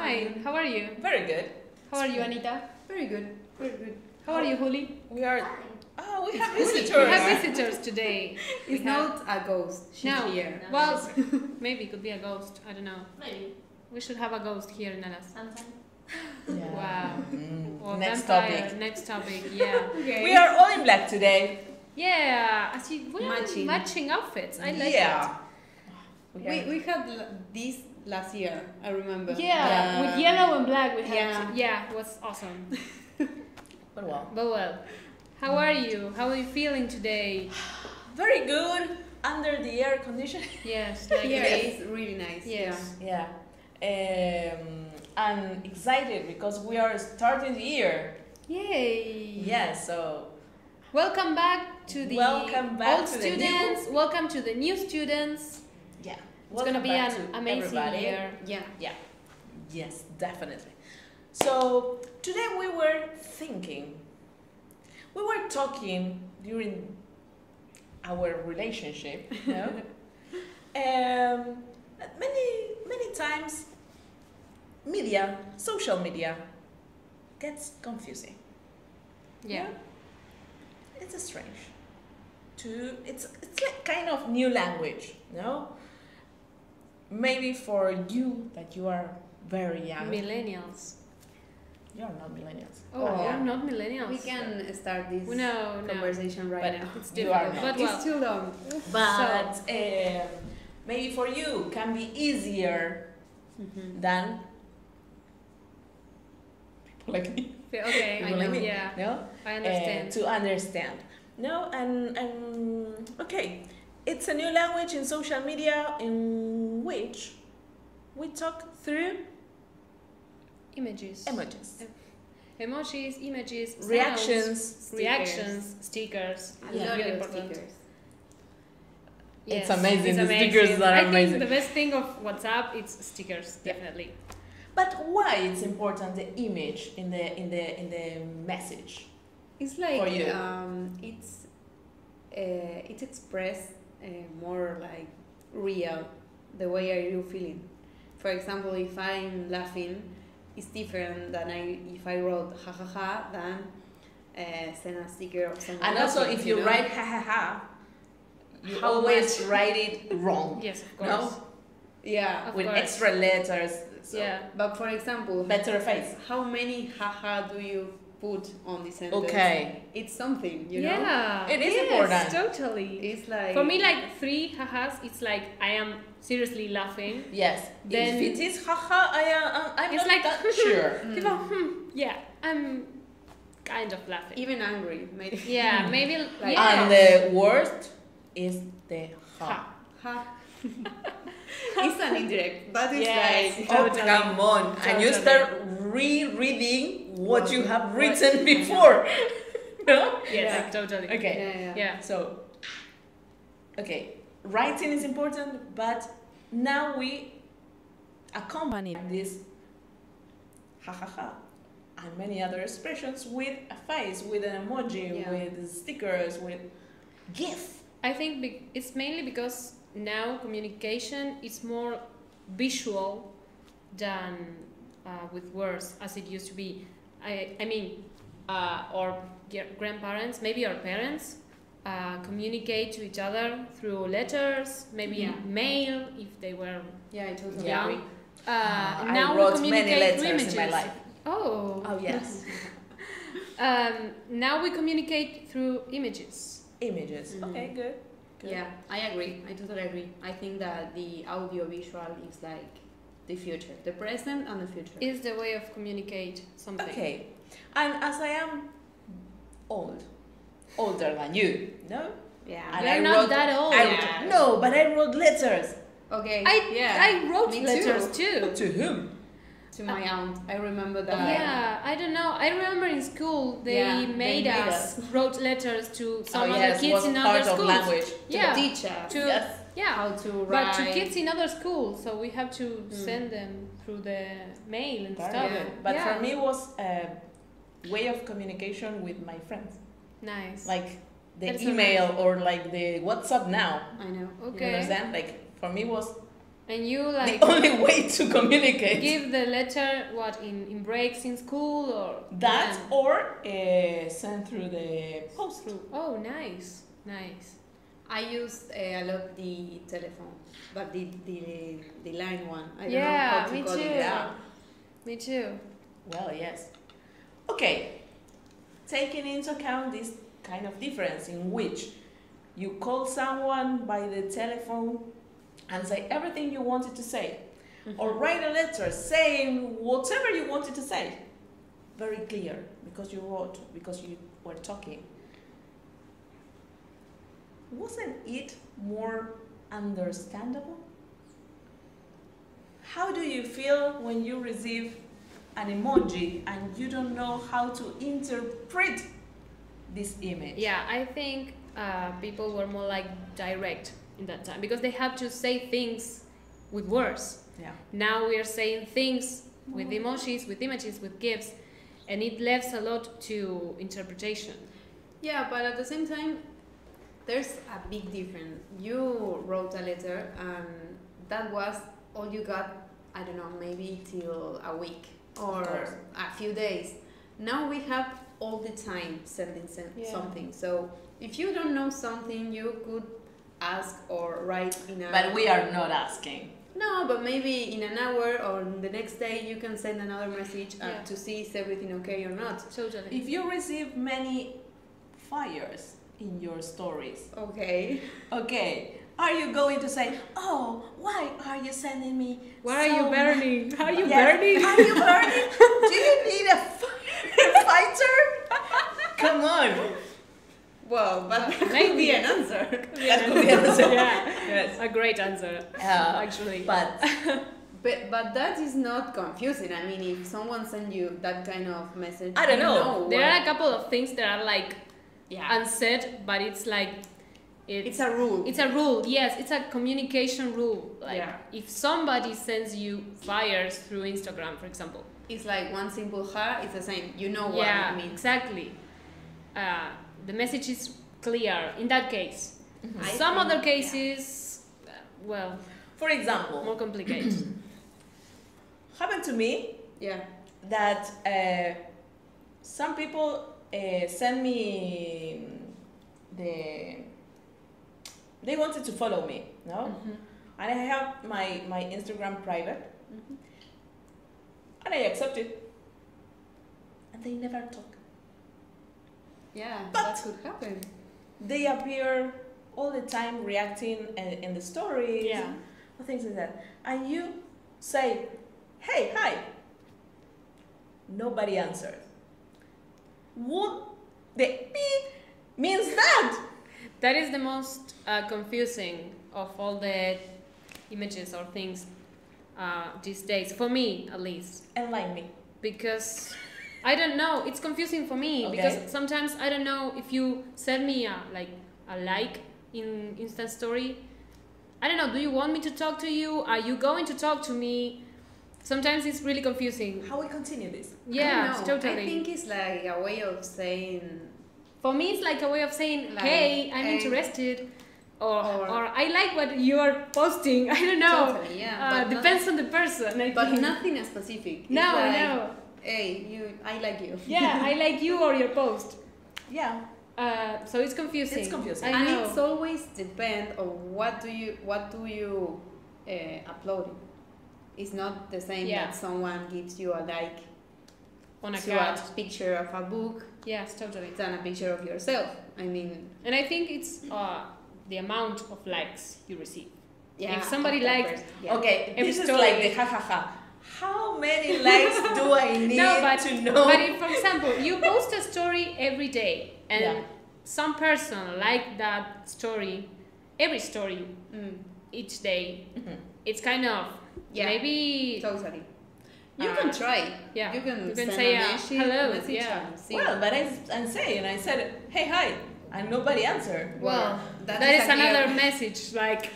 Fine. How are you? Very good. How are you, Anita? Very good. Very good. How are you, Juli? We are. Oh, we have We visitors. have visitors today. It's not a ghost. She's No. here. Well, maybe it could be a ghost. I don't know. Maybe. We should have a ghost here in Alas. Sometime. Yeah. Wow. Or Next vampire. topic. Next topic. Yeah. Okay. We are all in black today. Yeah. I see. We are Matching. matching outfits. I like Yeah. We had this last year. I remember. that. Yeah. With yellow and black, we had. Yeah. Yeah. It was awesome. But well. But well, how are you? How are you feeling today? Very good. Under the air condition. Yes. Like Here this. it's really nice. Yes. Yeah. I'm excited because we are starting the year. Yay. Yeah. So. Welcome back to the Welcome back old to the students. Welcome to the new students. Yeah. It's gonna be Welcome an back to amazing everybody. year. Yeah. Yes, definitely. So today we were thinking, we were talking during our relationship, you know, that many times media, social media, gets confusing. Yeah. It's a strange. It's like kind of new language, you know. Maybe for you that you are very young. Millennials. You are not millennials. Oh, yeah. we're not millennials. We can start this No. conversation right But now. It's You are difficult, not. but well. It's too long. But maybe for you can be easier than people like me. Okay, I People like know. me, Yeah, no? I understand. To understand. No, and okay, it's a new language in social media in which we talk through Images. emojis, Emojis, images, sounds, reactions. reactions, stickers. A Yeah. lot Really of important. stickers. It's amazing, the stickers are I amazing. think the best thing of WhatsApp is stickers, definitely. But why it's important the image in the message? It's like For you. it's expressed more like real. The way are you feeling? For example, if I'm laughing, it's different than if I wrote ha ha ha than send a sticker of something. And also, laughing, if you know? write ha ha ha, you How always much? write it wrong. Yes, of course. No, Yeah, Of with course. extra letters. So Yeah. but for example, better face. how many haha do you put on the sentence? Okay, It's something, you know? Yeah. It is yes, important. Totally. It's like For me, like 3 ha-has, it's like I am seriously laughing. yes. Then- if it is haha, I'm It's not like- that sure. People, yeah, I'm kind of laughing. even angry, maybe. Yeah, maybe. Like- yeah. And the worst is the ha. Ha. Ha. It's an indirect, but it's Yes. like Oh, Totally. come on. And you Totally. start rereading what you have written what- before. No? Yes, Yeah. totally. Okay. Yeah. So, okay, writing is important, but now we accompany this ha ha ha and many other expressions with a face, with an emoji, Yeah. with stickers, with GIF. I think it's mainly because now communication is more visual than with words as it used to be. I mean, our grandparents, maybe our parents, communicate to each other through letters, maybe Yeah. mail if they were yeah, I totally Yeah. agree. now I we wrote communicate many through letters images. in my life. Oh. Oh, yes. Now we communicate through images. Images. Mhm. Okay, good. Good. Yeah, I agree. I totally agree. I think that the audiovisual is like the future, the present and the future. Is the way of communicate something. Okay. And as I am older than you, no? Yeah. And You're I not wrote- that old. Yeah. No, but I wrote letters. Okay. I yeah. wrote Me letters too. too. To whom? To my aunt. I remember that. Yeah, I don't know. I remember in school they Yeah, made they made us wrote letters to some Oh, other yes, kids was in part other of schools. language. Yeah, The teacher. to Yes. yeah, How to but write. to kids in other schools, so we have to send them through the mail and Very stuff. good. But Yeah. for me, it was a way of communication with my friends, Nice. like the That's so email or like the WhatsApp now. I know. You Okay. understand? Like for me, was And you like the only way to communicate. give the letter what in breaks in school or That when? or send through the post. Oh, nice, nice. I use a lot the telephone, but the line one. I don't know Yeah, how to me call too. it. Yeah. Me too. Well, yes. Okay. Taking into account this kind of difference in which you call someone by the telephone and say everything you wanted to say, or write a letter saying whatever you wanted to say, very clear because you wrote, because you were talking. Wasn't it more understandable? How do you feel when you receive an emoji and you don't know how to interpret this image? Yeah, I think people were more like direct in that time because they have to say things with words. Yeah. Now we are saying things with emojis, with images, with GIFs, and it leaves a lot to interpretation. Yeah, but at the same time, there's a big difference. You wrote a letter, and that was all you got. I don't know, maybe till a week or a few days. Now we have all the time sending something. So if you don't know something, you could ask or write in a. But we are not asking. No, but maybe in an hour or the next day you can send another message to see is everything okay or not. Totally. If you receive many fires in your stories, Okay. are you going to say, oh, why are you sending me? What are you burning? Are you Yes. burning? Are you burning? Do you need a fighter? Come on. Well, but that could Maybe. be an answer. That could be an answer. Yeah, Yes. a great answer, actually. But But that is not confusing. I mean, if someone sends you that kind of message, I don't you know. There what- are a couple of things that are like yeah, unsaid, but it's like it's a rule. It's a rule. Yes, it's a communication rule. Like Yeah. if somebody sends you fires through Instagram, for example. It's like one simple ha. It's the same. You know what Yeah, it means. exactly. The message is clear in that case. Mhm. I Some think- other cases, well, for example, more complicated. happened to me Yeah. that some people send me they wanted to follow me, no? Mm-hmm. And I have my Instagram private, Mm-hmm. and I accept it, and they never talk. Yeah, But- that could happen. They appear all the time reacting in the stories, Yeah. or things like that. And you say, hey, hi. Nobody answers. What the beep means that? That is the most confusing of all the images or things these days, for me at least. Enlighten me. Because I don't know, it's confusing for me Okay. because sometimes I don't know if you send me a like in Insta story. I don't know, do you want me to talk to you? Are you going to talk to me? Sometimes it's really confusing. How we continue this? Yeah, I don't know. totally. I think it's like a way of saying. For me, it's like a way of saying, Like, hey, I'm hey. interested. Or Or- I like what you're posting. I don't know. Totally, yeah. But Depends on the person. I But think. nothing specific. It's No, like, no. Hey, I like you. Yeah, I like you or your post. Yeah. So it's confusing. It's confusing. I And know. it's always depend on what do you upload. It's not the same Yeah. that someone gives you a like on a to card. a picture of a book Yes, totally. than a picture of yourself. I mean, And I think it's the amount of likes you receive. yeah. If somebody of that likes- person, yeah. Okay, Every this is story. like the ha ha ha. How many likes do I need No, but to know? But if, for example, you post a story every day and Yeah. some person like that story, every story Mm, each day, Mhm. it's kind of yeah. maybe Totally. You Uh, can try. yeah. You can say send a message, hello. message Yeah. and see. Well, but I'm saying, I said, hey, hi, and nobody answered. Well, that that is a clear- another message. Like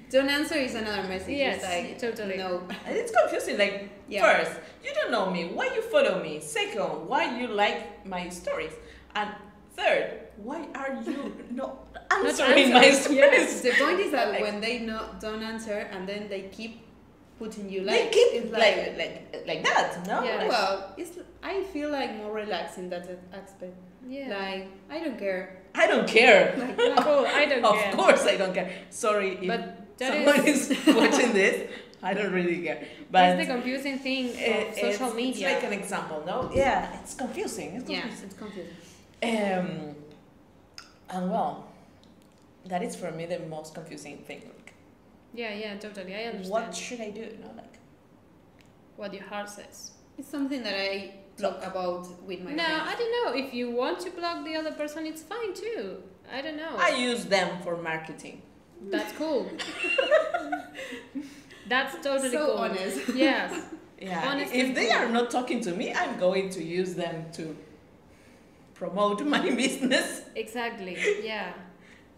Don't answer is another message. Yes, It's like, totally. No. And it's confusing. Like, Yeah. first, you don't know me. Why you follow me? Second, why you like my stories? And third, Why are you not Not answering my answering, yes. space? The point is that Like- when they don't answer and then they keep putting you They like, keep it's like that, no? Yeah. Like- well, I feel like more relaxed in that aspect. Yeah. Like I don't care. I don't care. Like, Oh, I don't Of care. course I don't care. Sorry if But that someone is watching this. I don't really care. But that's the confusing thing of social media. It's like an example, no? Yeah, it's confusing. It's yeah, confusing. it's confusing. And well, that is for me the most confusing thing. Like, Yeah, totally. I understand what should I do? No, like, what your heart says. It's something that I talk about with my No, friends. I don't know. If you want to block the other person, it's fine too. I don't know. I use them for marketing. That's cool. That's totally So cool. honest. Yes. Yeah. Honest If and they cool. are not talking to me, I'm going to use them to promote my business Exactly. Yeah.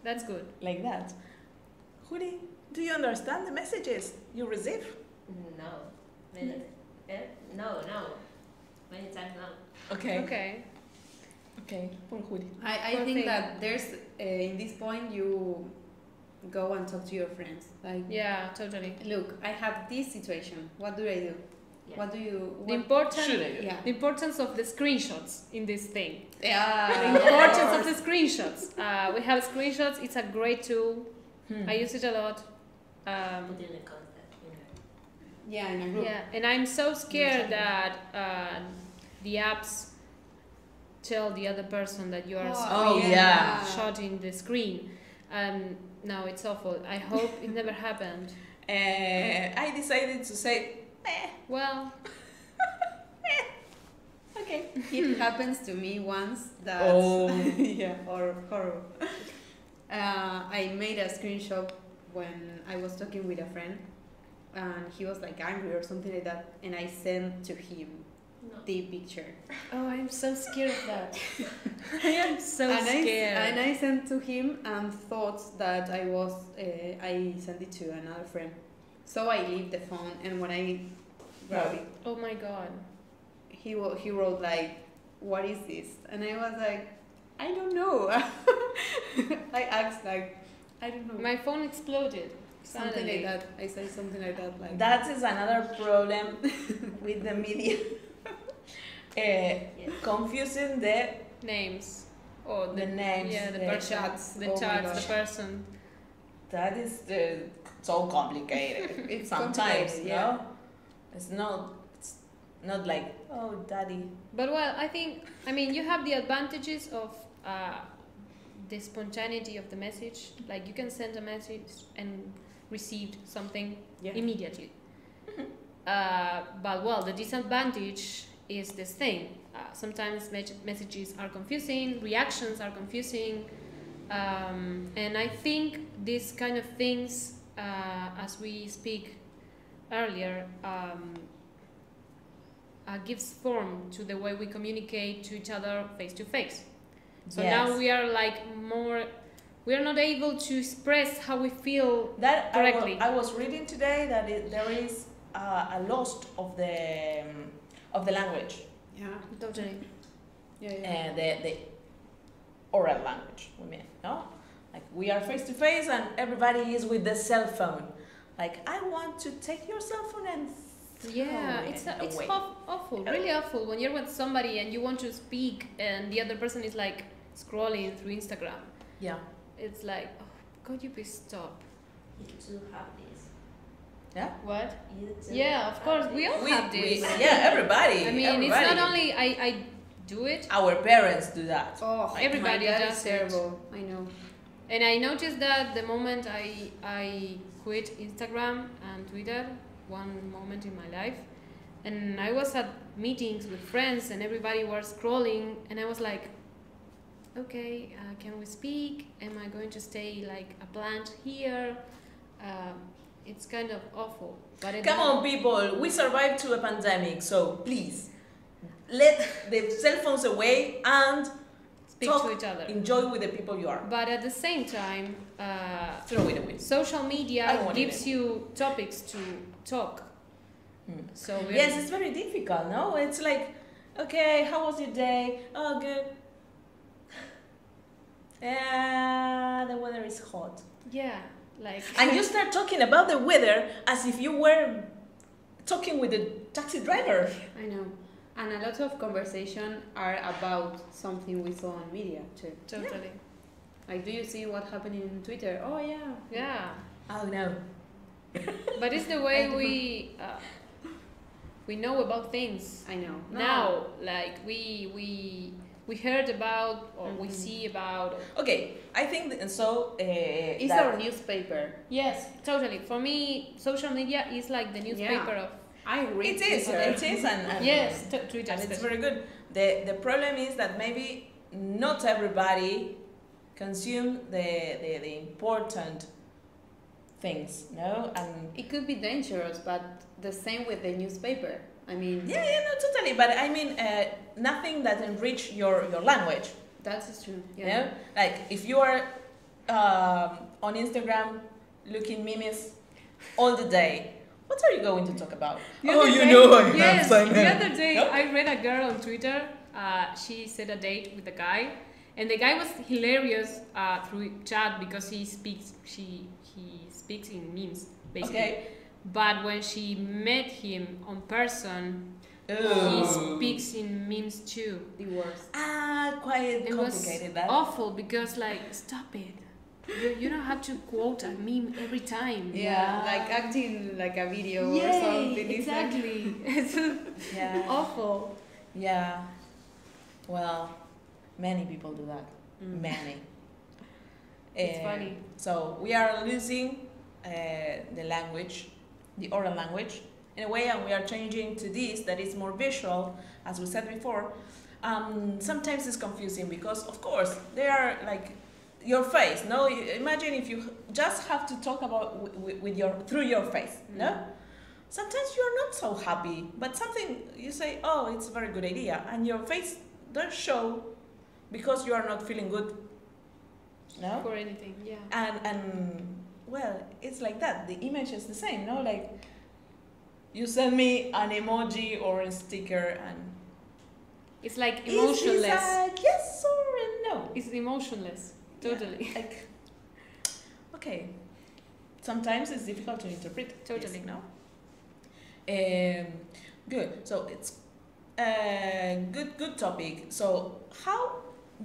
That's good. like that. Huri, do you understand the messages you receive? No. No. Many times no. Okay. Okay. Okay. Poor Huri. I Poor think thing. that there's in this point you go and talk to your friends. Like, Yeah, totally. look, I have this situation. What do I do? Yeah. What do you? The What, Should I do? yeah. the importance of the screenshots in this thing. Yeah. The importance of the screenshots. We have screenshots. It's a great tool. I use it a lot. Put in the contact, you know. Yeah, in a group. Yeah, and I'm so scared that the apps tell the other person that you are Oh, yeah. shotting the screen. No, it's awful. I hope it never happened. I decided to say, Well, okay. It happens to me once that Oh. yeah, or horror. I made a screenshot when I was talking with a friend, and he was like angry or something like that, and I sent to him No. the picture. oh, I'm so scared of that. I am so and scared. I sent to him and thought that I sent it to another friend. So I leave the phone, and when I grab it, Oh my god. he wrote like, "What is this?" And I was like, "I don't know." I asked like, "I don't know." My phone exploded. Something suddenly. like that. I said something like that. Like That is another problem with the media. Confusing the Names. Or The names, Yeah, the the person. chats. The Oh my chats, gosh. the person. that is so complicated. It's Sometimes, complicated, no? yeah. It's not like, oh, daddy. But well, I mean, you have the advantages of the spontaneity of the message. Like you can send a message and receive something Yeah. immediately. But well, the disadvantage is this thing. Sometimes messages are confusing, reactions are confusing, and I think these kind of things, as we speak earlier, gives form to the way we communicate to each other face to face. So Yes. now we are like we are not able to express how we feel. That Correctly. I was reading today that there is a loss of the language, Yeah. Totally. Yeah. the oral language. We mean, no? Like we are face to face and everybody is with the cell phone. Like I want to take your cell phone and Yeah, throw it's it away. awful, really awful when you're with somebody and you want to speak and the other person is like scrolling through Instagram. Yeah. It's like, oh, could you please stop? You too have this. Yeah. What? You too Yeah, of course, we all have this. Yeah, everybody. I mean, it's everybody. not only I do it, Our parents do that. Oh, Everybody my dad does is it. terrible. I know. and I noticed that the moment I quit Instagram and Twitter, one moment in my life, and I was at meetings with friends and everybody was scrolling, and I was like, okay, can we speak? Am I going to stay like a plant here? It's kind of awful. But Come on, people. We survived to a pandemic, so please let the cell phones away and speak talk, to each other. enjoy with the people you are. But at the same time, Throw it away. social I don't media want gives it. you topics to talk. So we're- Yes, it's very difficult, no? It's like, okay, how was your day? Oh, good. The weather is hot. Yeah, like. And you start talking about the weather as if you were talking with the taxi driver. I know. And a lot of conversation are about something we saw on media too. Totally. Like, do you see what happened in Twitter? Oh yeah. Yeah. Oh no. But it's the way we know about things. I know. Now, like we heard about or we see about. Okay, I think so. It's that- our newspaper. Yes, totally. For me, social media is like the newspaper of. I read It is, Twitter. and Yes, Twitter. and it's especially. very good. The problem is that maybe not everybody consume the important things, no? And It could be dangerous, but the same with the newspaper. I mean, yeah, no, totally. But I mean, nothing that enrich your language. that is true. You know, like if you are on Instagram looking memes all the day, what are you going to talk about? The other day- yes, the other day No? I read a girl on Twitter. She set a date with a guy, and the guy was hilarious through chat because he speaks in memes basically. Okay. But when she met him on person, he Ooh. speaks in memes too. The worst. Quite It was complicated. That. awful because like stop it. You don't have to quote a meme every time. Yeah. Like acting like a video or Yay, something. exactly. It's Yeah. awful. Yeah. Well, many people do that. Mm. Many. It's funny. So we are losing the language, the oral language, in a way, and we are changing to this that is more visual, as we said before. Sometimes it's confusing because, of course, they are like your face. No, imagine if you just have to talk about with your through your face. No, sometimes you are not so happy, but something you say, oh, it's a very good idea, and your face does show because you are not feeling good. No. For anything, yeah. And well, it's like that. The image is the same, no? Like you send me an emoji or a sticker, and It's like It's emotionless. like yes or a no. It's emotionless. Totally. Yeah, like okay. Sometimes it's difficult to interpret. Totally. This, no. Good. So it's a good topic. So how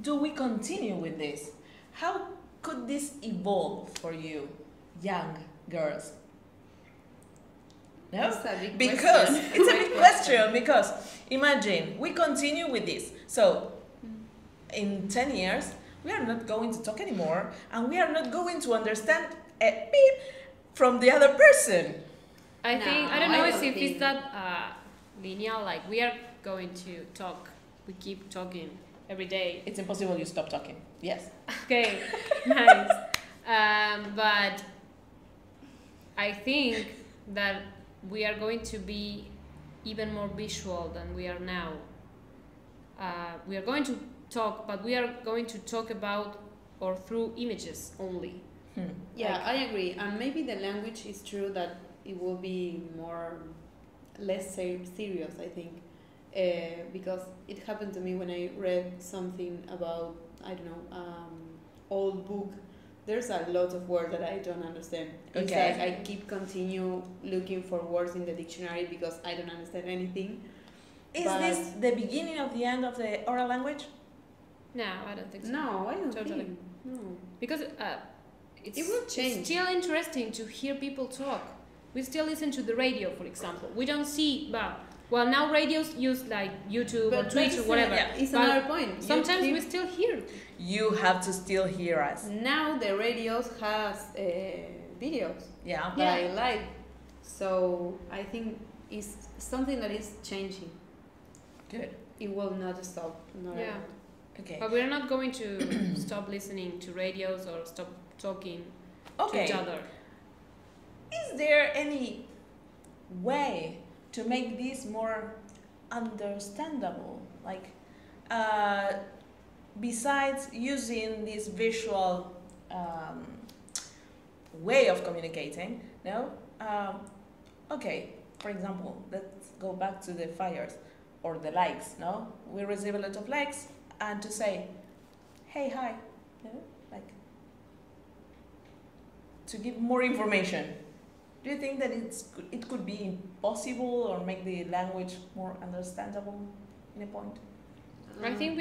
do we continue with this? How could this evolve for you, young girls? No? It's a big Because question. it's a Great big question. Because imagine we continue with this. So in 10 years, we are not going to talk anymore, and we are not going to understand a beep from the other person. I No, think I don't know I if don't it's think. that linear. Like we are going to talk. We keep talking every day. It's impossible you stop talking. Yes. Okay, nice. But I think that we are going to be even more visual than we are now. We are going to talk, but we are going to talk about or through images only. Yeah, Like- I agree. And maybe the language is true that it will be less serious, I think. Because it happened to me when I read something about, I don't know, old book. There's a lot of words that I don't understand. It's Okay. like I keep continue looking for words in the dictionary because I don't understand anything. Is But- this the beginning of the end of the oral language? No, I don't think so. No, I don't Totally. think. No. Because It will change. It's still interesting to hear people talk. We still listen to the radio, for example. We don't see, well, now radios use like YouTube or But Twitch or whatever. yeah. It's But another point. You Sometimes keep- we still hear. You have to still hear us. Now the radios has videos Yeah. that I like, so I think it's something that is changing. Good. It will not stop. No. Yeah. Okay. But we're not going to stop listening to radios or stop talking to Okay. each other. Is there any way to make this more understandable? Like, besides using this visual way of communicating, no? Okay, for example, let's go back to the fires or the likes, no? We receive a lot of likes, and to say, hey, hi, like to give more information. Do you think that it could be impossible or make the language more understandable in a point? I think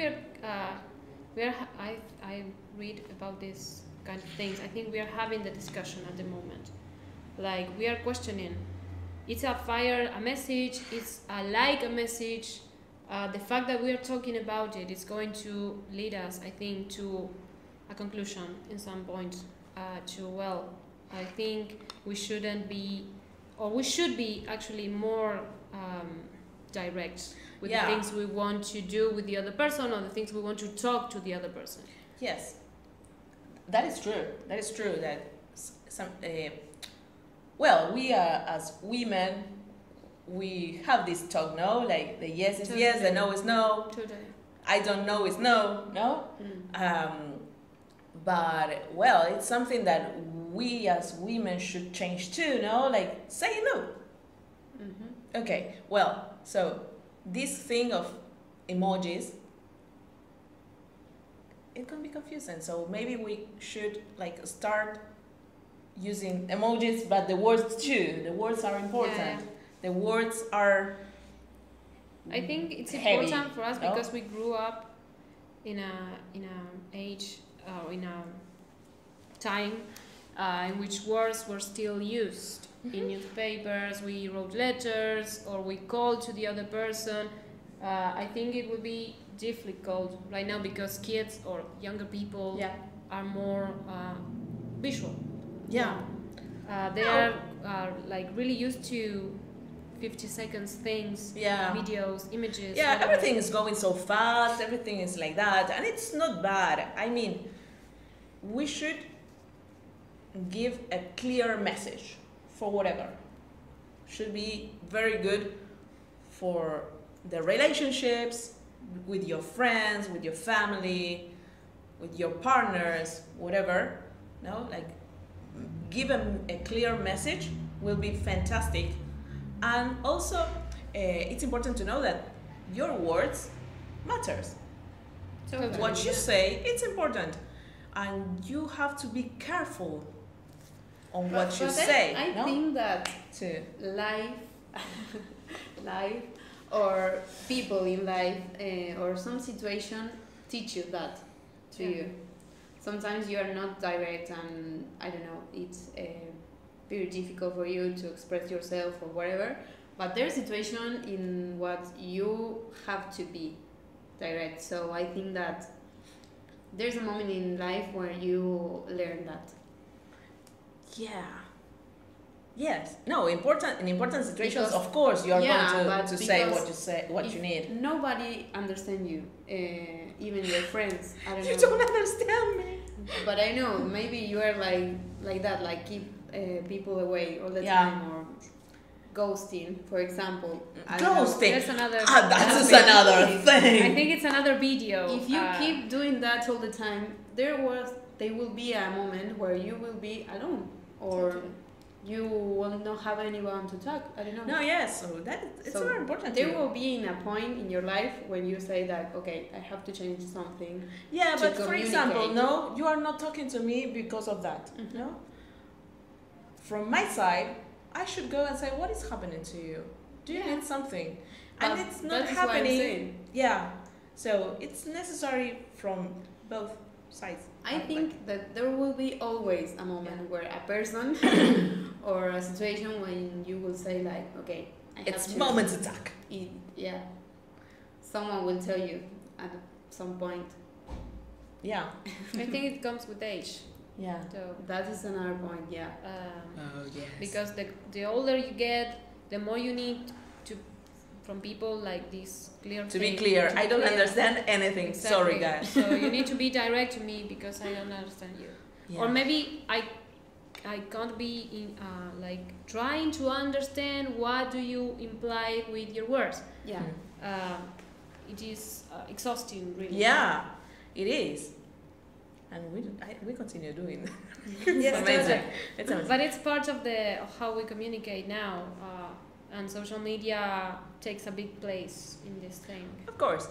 I read about this kind of things. I think we are having the discussion at the moment. Like we are questioning, it's a message, it's a message. The fact that we are talking about it is going to lead us, I think, to a conclusion in some point. I think we shouldn't be, or we should be actually more direct with the things we want to do with the other person, or the things we want to talk to the other person. Yes, that is true. That is true. That some well, we are as women, we have this talk, no? Like the yes is yes, the no is no. Totally. I don't know is no, no? But, well, it's something that we as women should change too, no? Like, say no. Mm-hmm. Okay, well, so this thing of emojis, it can be confusing. So maybe we should, like, start using emojis, but the words too. The words are important. Yeah. The words are I think it's heavy, important for us no? because we grew up in a age in a time in which words were still used in newspapers. We wrote letters or we called to the other person. I think it would be difficult right now because kids or younger people are more visual. Yeah. They are like really used to 50 seconds things, videos, images. Yeah, whatever. everything is going so fast, everything is like that, and it's not bad. I mean, we should give a clear message for whatever. Should be very good for the relationships with your friends, with your family, with your partners, whatever. No, like give them a clear message will be fantastic. And also, it's important to know that your words matters. Totally. What you say, it's important, and you have to be careful on what you say. I no? think that Too. life, or people in life, or some situation teach you that to you. Sometimes you are not direct, and I don't know, it's very difficult for you to express yourself or whatever. But there's a situation in what you have to be direct. So I think that there's a moment in life where you learn that. Yeah. Yes. No. Important. In important situations, Because- of course, you are going but to say because what you need. Nobody understands you, even your friends. I don't know. You don't understand me. But I know maybe you are like that, like keep people away all the Yeah. time, or ghosting, for example. I don't know. Ghosting. There's another. That is another thing. I think it's another video. If you keep doing that all the time, there will be a moment where you will be alone, or Totally. you will not have anyone to talk. I don't know. No. Yes. So it's So very important. There to will be in a point in your life when you say that, okay, I have to change something. Yeah, to but for example, communicate. no, you are not talking to me because of that. Mhm. No. From my side, I should go and say, what is happening to you? Do you Yeah. need something? But And it's not that is what I'm happening. saying. Yeah. So it's necessary from both sides. I think that there will be always a moment where a person or a situation when you will say like, okay, I have It's to moment attack. eat. Yeah. Someone will tell you at some point. Yeah. I think it comes with age. Yeah. So, That is another point, yeah. Oh yes. because the older you get, the more you need to from people like this clear. To be thing, clear, to be I don't clear. understand anything. Exactly. Sorry, guys. So you need to be direct to me because I don't understand you. Yeah. Or maybe I can't be in like trying to understand what do you imply with your words. Yeah. It is exhausting, really. Yeah, it is. And we continue doing that. Yes, It's amazing. totally. It's amazing. But it's part of of how we communicate now, and social media takes a big place in this thing. Of course.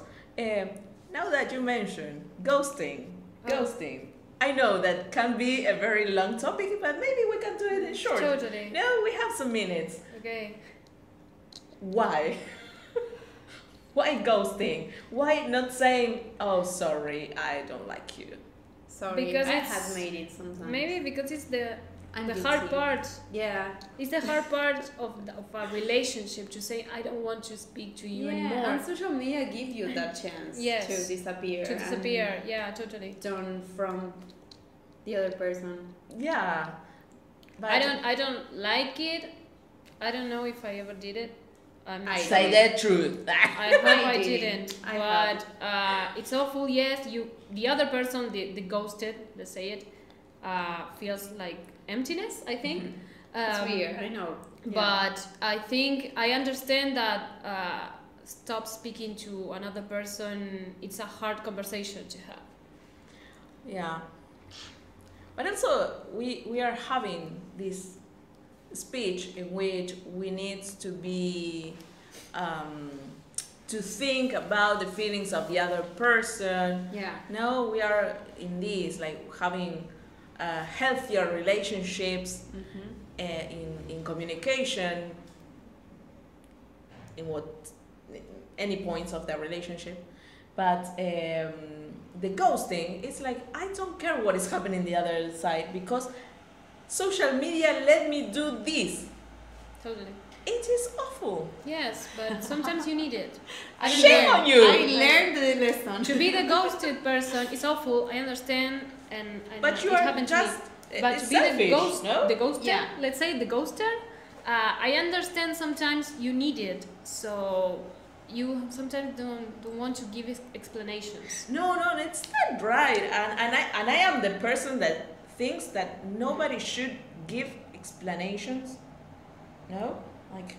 Now that you mentioned ghosting, Oh. ghosting. I know that can be a very long topic, but maybe we can do it in short. Totally. No, we have some minutes. Okay. Why? Why ghosting? Why not saying, "Oh, sorry, I don't like you"? Sorry, Because I it's- have made it sometimes. Maybe because it's the I'm hard guilty. part. Yeah. It's the hard part of a relationship to say I don't want to speak to you anymore. And social media give you that chance Yes. to disappear. To and disappear. Yeah, totally. turn from the other person. Yeah. But I don't like it. I don't know if I ever did it. I'm not I sure. say the truth. I hope I I didn't. didn't. I But it's awful. Yes, the other person, the ghosted, let's say it, feels like emptiness. I think. It's weird, I know. But I think I understand that stop speaking to another person. It's a hard conversation to have. Yeah. But also, we are having this speech in which we need to be to think about the feelings of the other person. Yeah. No, we are in this like having healthier relationships in communication in any points of the relationship. But the ghosting is like I don't care what is happening the other side because social media let me do this. Totally. It is awful. Yes, but sometimes you need it. I don't Shame know. on you. I learned the lesson. To be the ghosted person is awful. I understand, and But you it are happened just to me. But to be selfish, no? the ghoster, Yeah. let's say the ghoster, I understand sometimes you need it. So you sometimes don't want to give explanations. No, it's not right. And I am the person that thinks that nobody should give explanations. No? Like,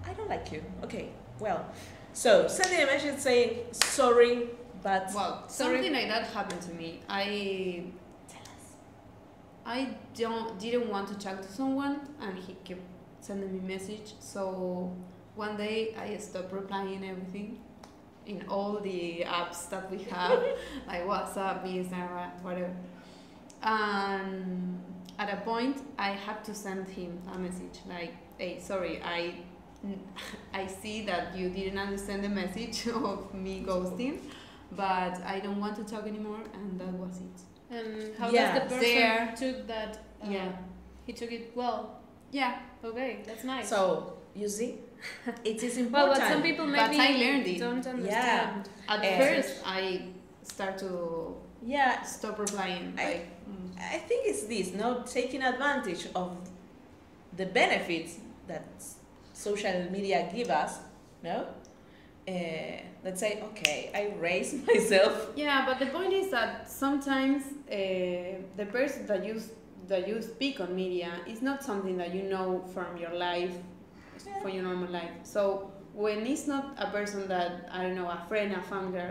I don't like you. Okay, well. So, sending a message saying, sorry, but... Well, Sorry. something like that happened to me. I didn't want to talk to someone, and he kept sending me message. So one day I stopped replying everything in all the apps that we have, like WhatsApp, Instagram, whatever. And at a point, I had to send him a message like, "Hey, sorry, I see that you didn't understand the message of me ghosting, but I don't want to talk anymore," and that was it. And how Yeah, does the person there. took that? Yeah. He took it well. Yeah, Okay, that's nice. So, you see, it is well, important. but some people But maybe I learned it. don't understand. at first I start to Yeah, stop replying. Like, I think it's this, no? Taking advantage of the benefits that social media give us, no? Let's say, okay, I raise myself. yeah, but the point is that sometimes the person that you speak on media is not something that you know from your life, from your normal life. So when it's not a person that, I don't know, a friend, a family,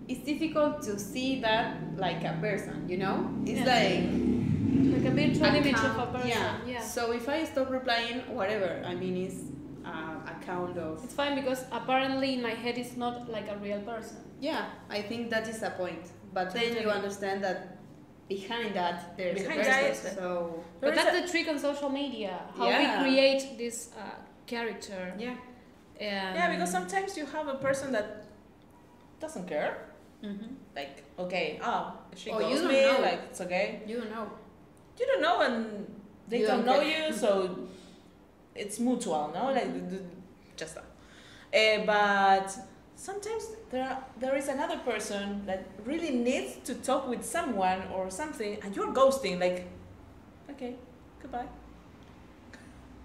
it's difficult to see that like a person, you know? It's Yeah. Like a virtual image of a person. Yeah. So if I stop replying, whatever, I mean, it's account of. It's fine because apparently in my head it's not like a real person. Yeah, I think that is a point. But then you Totally. understand that behind that there's Behind a person. that- So But There is that's the trick on social media. How we Yeah. create this character. yeah. Yeah, because sometimes you have a person that doesn't care. Mm-hmm. Like, okay, she Oh, you goes don't me, know. like, it's okay. You don't know. You don't know and they You don't don't know care. you, so it's mutual, no? Like, just that. But sometimes there is another person that really needs to talk with someone or something, and you're ghosting, like, okay, goodbye.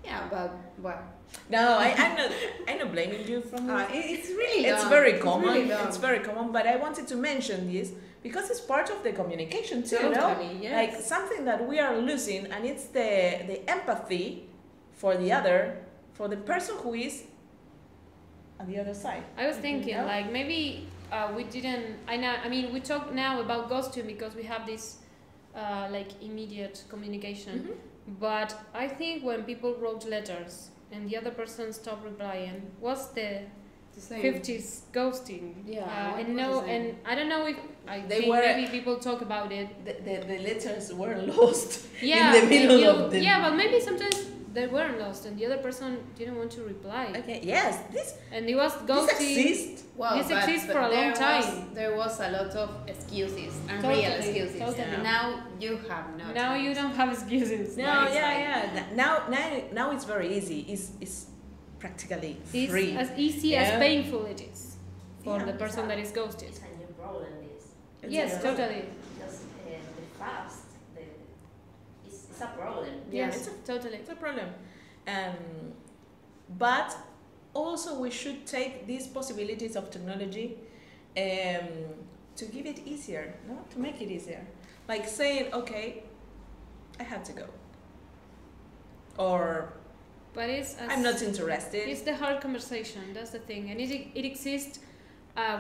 Yeah, but what? No, I'm not blaming you from this. It's really It's dumb. very common. really dumb. It's very common, but I wanted to mention this because it's part of the communication too, no? Totally, yes. Like something that we are losing, and it's the empathy for the other, for the person who is on the other side. I was thinking Yeah. like maybe we didn't. I mean we talk now about ghosting because we have this like immediate communication. But I think when people wrote letters and the other person stopped replying, was the the same. 50s ghosting. Yeah, And it was no, the same. and I don't know if I They think were- maybe people talk about it. The letters were lost Yeah, in the middle and of the. yeah, but maybe sometimes they weren't lost, and the other person didn't want to reply, Okay. Yes. This and it was ghosting. exists. Well, This exists for a long time. There was a lot of excuses and Totally, real excuses. totally. Yeah. Now you have no. Now choice. you don't have excuses. No. Like, Yeah. Now it's very easy. It's practically It's free. as easy Yeah. as painful it is for Yeah. the person that is ghosted. It's a new problem, this. It's Yes, a- totally. Because the fast, it's a problem. Yes, it's totally. It's a problem. But also we should take these possibilities of technology to give it easier, no? To make it easier. Like saying, okay, I have to go. Or But it's as I'm not interested. It's the hard conversation. That's the thing, and it exists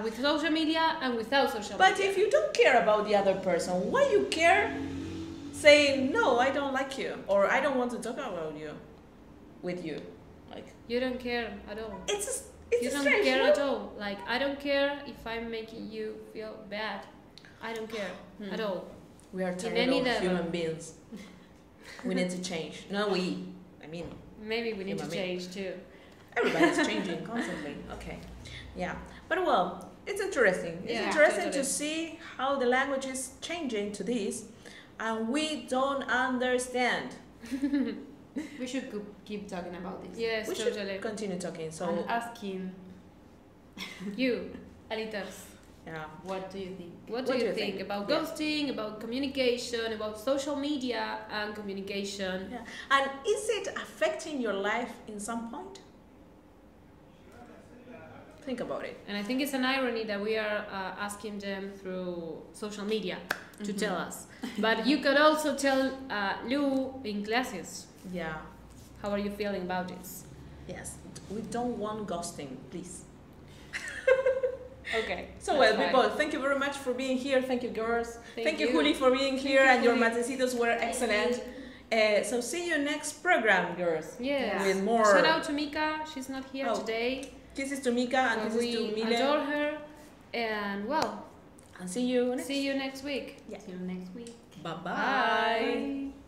with social media and without social But media. if you don't care about the other person, why you care saying, no, I don't like you, or I don't want to talk about you, with you? Like, You don't care at all. it's You don't strange, care no? at all. Like, I don't care if I'm making you feel bad. I don't care at all. We are In tired any of level. human beings. We need to change. No, I mean, Maybe we need to Human being. change too. everybody's changing constantly. Okay. Yeah. But well, it's interesting. It's Yeah, interesting to totally. see how the language is changing to this, and we don't understand. We should keep talking about this. Yes, We should totally. continue talking. So, And asking, You, Alitas, yeah. what do you think? what do you think about Yeah. ghosting, about communication, about social media and communication? And is it affecting your life in some point? Think about it. And I think it's an irony that we are asking them through social media to tell us. But you could also tell Lou in classes. Yeah. How are you feeling about this? Yes. We don't want ghosting, please. Okay. So that's well, fine. people, thank you very much for being here. Thank you, girls. Thank you, you. Juli, for being here, you, and your Juli. matecitos were excellent. So see you next program, girls. Yes. With more. Shout out to Mika. She's not here Oh, today. Kisses to Mika and But kisses to we Mile. adore her. And well, And see you next. see you next week. Yeah. See you next week. Bye-bye. Bye.